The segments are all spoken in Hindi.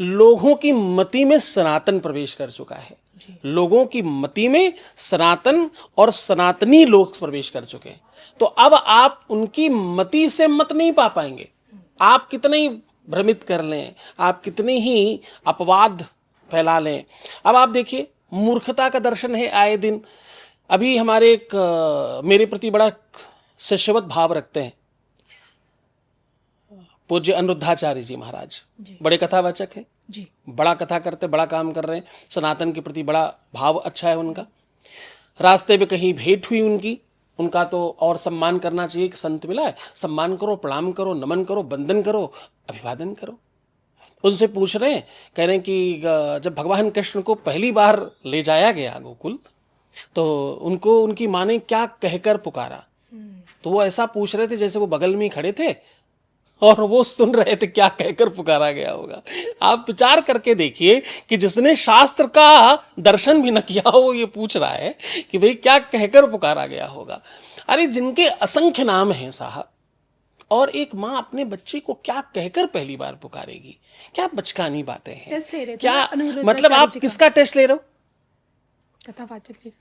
लोगों की मति में सनातन प्रवेश कर चुका है। लोगों की मति में सनातन और सनातनी लोग प्रवेश कर चुके हैं। तो अब आप उनकी मति से मत नहीं पा पाएंगे। आप कितने ही भ्रमित कर लें, आप कितनी ही अपवाद फैला लें। अब आप देखिए, मूर्खता का दर्शन है आए दिन। अभी हमारे एक मेरे प्रति बड़ा शिष्यवत भाव रखते हैं पूज्य अनिरुद्धाचार्य जी महाराज, बड़े कथावाचक हैं जी, बड़ा कथा करते, बड़ा काम कर रहे हैं, सनातन के प्रति बड़ा भाव अच्छा है उनका। रास्ते पे कहीं भेंट हुई उनका तो और सम्मान करना चाहिए कि संत मिला है, सम्मान करो, प्रणाम करो, नमन करो, वंदन करो, अभिवादन करो। उनसे पूछ रहे हैं, कह रहे हैं कि जब भगवान कृष्ण को पहली बार ले जाया गया गोकुल, तो उनको उनकी माँ ने क्या कहकर पुकारा। तो वो ऐसा पूछ रहे थे जैसे वो बगल में ही खड़े थे और वो सुन रहे थे क्या कहकर पुकारा गया होगा। आप विचार करके देखिए कि जिसने शास्त्र का दर्शन भी न किया हो, वो ये पूछ रहा है कि भाई क्या कहकर पुकारा गया होगा। अरे जिनके असंख्य नाम हैं साहब, और एक माँ अपने बच्चे को क्या कहकर पहली बार पुकारेगी, क्या बचकानी बातें हैं। क्या मतलब आप किसका टेस्ट ले रहे हो? कथावाचक जी,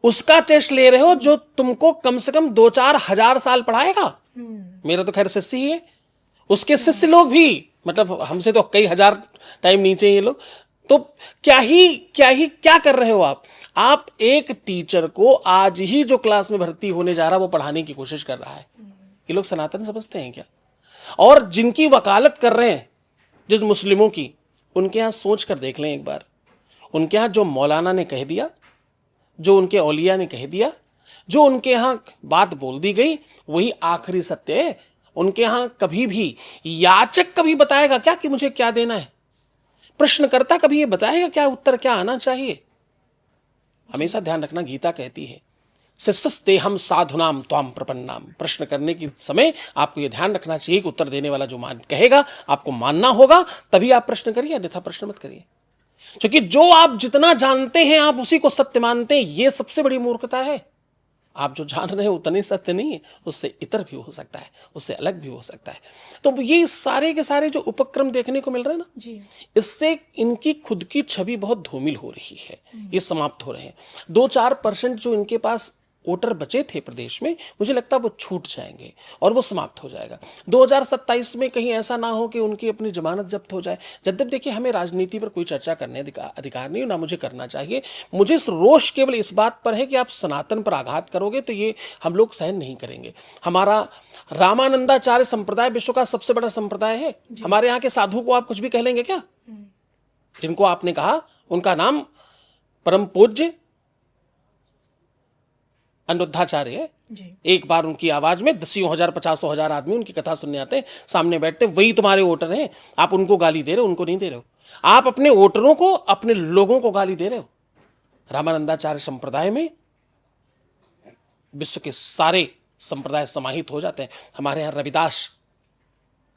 उसका टेस्ट ले रहे हो जो तुमको कम से कम 2-4 हजार साल पढ़ाएगा। मेरा तो खैर शिष्य ही है, उसके शिष्य लोग भी, मतलब हमसे तो कई हजार टाइम नीचे ये लोग। तो क्या कर रहे हो आप एक टीचर को आज ही जो क्लास में भर्ती होने जा रहा है वो पढ़ाने की कोशिश कर रहा है। ये लोग सनातन समझते हैं क्या? और जिनकी वकालत कर रहे हैं जिन मुस्लिमों की, उनके यहां सोच कर देख लें एक बार। उनके यहां जो मौलाना ने कह दिया, जो उनके औलिया ने कह दिया, जो उनके यहां बात बोल दी गई, वही आखिरी सत्य है। उनके यहां कभी भी याचक कभी बताएगा क्या कि मुझे क्या देना है? प्रश्नकर्ता कभी ये बताएगा क्या उत्तर क्या आना चाहिए? हमेशा ध्यान रखना, गीता कहती है शिष्यस्तेहम साधुनाम त्वाम प्रपन्नाम। प्रश्न करने के समय आपको यह ध्यान रखना चाहिए कि उत्तर देने वाला जो कहेगा आपको मानना होगा, तभी आप प्रश्न करिए, अन्यथा प्रश्न मत करिए। क्योंकि जो आप जितना जानते हैं आप उसी को सत्य मानते हैं, यह सबसे बड़ी मूर्खता है। आप जो जान रहे हैं उतने सत्य नहीं है, उससे इतर भी हो सकता है, उससे अलग भी हो सकता है। तो ये सारे के सारे जो उपक्रम देखने को मिल रहे हैं ना जी, इससे इनकी खुद की छवि बहुत धूमिल हो रही है, ये समाप्त हो रहे हैं। 2-4% जो इनके पास वोटर बचे थे प्रदेश में, मुझे लगता है वो छूट जाएंगे और वो समाप्त हो जाएगा। 2027 में कहीं ऐसा ना हो कि उनकी अपनी जमानत जब्त हो जाए। जब देखिए, हमें राजनीति पर कोई चर्चा करने अधिकार नहीं, ना मुझे करना चाहिए। मुझे इस रोष केवल इस बात पर है कि आप सनातन पर आघात करोगे तो ये हम लोग सहन नहीं करेंगे। हमारा रामानंदाचार्य संप्रदाय विश्व का सबसे बड़ा संप्रदाय है। हमारे यहाँ के साधु को आप कुछ भी कह लेंगे क्या? जिनको आपने कहा उनका नाम परम पूज्य अनिरुद्धाचार्य है। एक बार उनकी आवाज में 10,000 50,000 आदमी उनकी कथा सुनने आते हैं, सामने बैठते, वही तुम्हारे वोटर हैं। आप उनको गाली दे रहे हो, उनको नहीं दे रहे हो। आप अपने वोटरों को, अपने लोगों को गाली दे रहे हो। रामानंदाचार्य संप्रदाय में विश्व के सारे संप्रदाय समाहित हो जाते हैं। हमारे यहाँ रविदास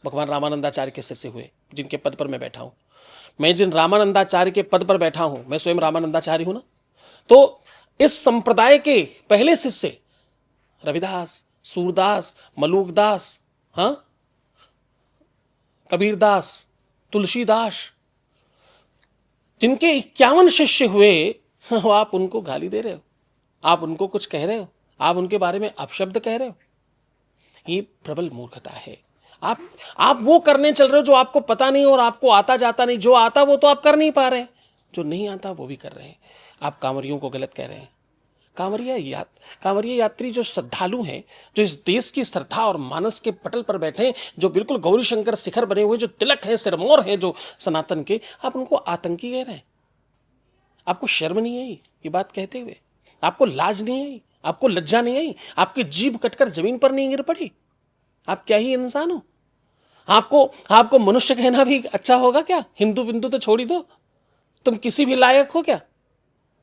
भगवान रामानंदाचार्य के शिष्य हुए, जिनके पद पर मैं बैठा हूं। मैं जिन रामानंदाचार्य के पद पर बैठा हूं, मैं स्वयं रामानंदाचार्य हूं ना। तो इस संप्रदाय के पहले शिष्य रविदास, सूरदास, मलूकदास, कबीरदास, तुलसीदास, जिनके 51 शिष्य हुए, आप उनको गाली दे रहे हो, आप उनको कुछ कह रहे हो, आप उनके बारे में अपशब्द कह रहे हो। ये प्रबल मूर्खता है। आप वो करने चल रहे हो जो आपको पता नहीं और आपको आता जाता नहीं। जो आता वो तो आप कर नहीं पा रहे हैं, जो नहीं आता वो भी कर रहे हैं। आप कांवरियों को गलत कह रहे हैं। कांवरिया यात्री जो श्रद्धालु हैं, जो इस देश की श्रद्धा और मानस के पटल पर बैठे हैं, जो बिल्कुल गौरी शंकर शिखर बने हुए, जो तिलक हैं, सिरमौर हैं जो सनातन के, आप उनको आतंकी कह रहे हैं। आपको शर्म नहीं आई ये बात कहते हुए? आपको लाज नहीं आई? आपको लज्जा नहीं आई? आपकी जीभ कटकर जमीन पर नहीं गिर पड़ी? आप क्या ही इंसान हो? आपको मनुष्य कहना भी अच्छा होगा क्या? हिंदू बिंदु तो छोड़ ही दो, तुम किसी भी लायक हो क्या?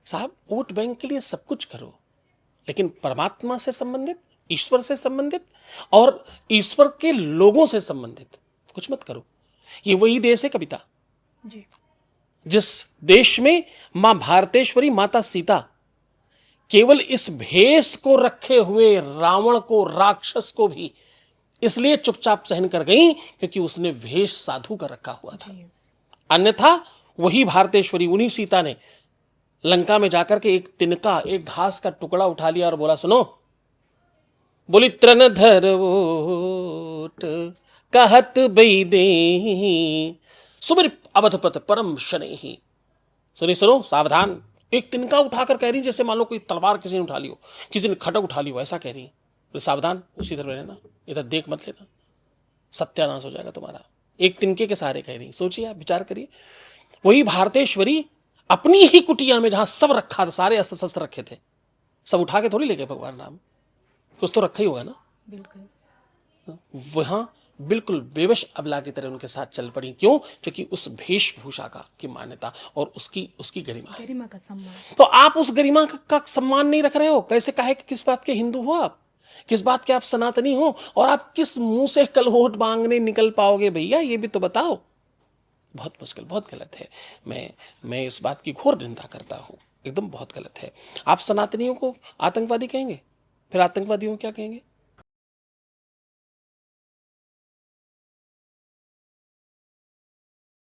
साहब, वोट बैंक के लिए सब कुछ करो, लेकिन परमात्मा से संबंधित, ईश्वर से संबंधित और ईश्वर के लोगों से संबंधित कुछ मत करो। ये वही देश है कविता जी, जिस देश में मां भारतेश्वरी, माता सीता केवल इस भेष को रखे हुए रावण को, राक्षस को भी इसलिए चुपचाप सहन कर गई क्योंकि उसने भेष साधु का रखा हुआ था। अन्यथा वही भारतेश्वरी, उन्हीं सीता ने लंका में जाकर के एक तिनका, एक घास का टुकड़ा उठा लिया और बोला, सुनो, बोली तृण धर ओट कहत बई दे सुमिर अवधपत परम शनेही। सुनो सावधान, एक तिनका उठाकर कह रही, जैसे मान लो कोई तलवार किसी ने उठा ली हो, किसी ने खटक उठा ली हो, ऐसा कह रही। तो सावधान, उसी तरह रहना, इधर देख मत लेना, सत्यानाश हो जाएगा तुम्हारा। एक तिनके के सहारे कह रही। सोचिए आप, विचार करिए, वही भारतेश्वरी अपनी ही कुटिया में जहां सब रखा था, सारे अस्त्र शस्त्र रखे थे, सब उठा के थोड़ी ले गए भगवान राम, कुछ तो रखा ही होगा ना। बिल्कुल। वहां बिल्कुल बेवश अबला की तरह उनके साथ चल पड़ी। क्यों? क्योंकि उस वेशभूषा का की मान्यता और उसकी गरिमा है। गरिमा का सम्मान। तो आप उस गरिमा का सम्मान नहीं रख रहे हो, कैसे कहे कि किस बात के हिंदू हो आप, किस बात के आप सनातनी हो, और आप किस मुंह से कल वोट मांगने निकल पाओगे भैया, ये भी तो बताओ। बहुत मुश्किल, बहुत गलत है। मैं इस बात की घोर निंदा करता हूं, एकदम बहुत गलत है। आप सनातनियों को आतंकवादी कहेंगे, फिर आतंकवादियों को क्या कहेंगे?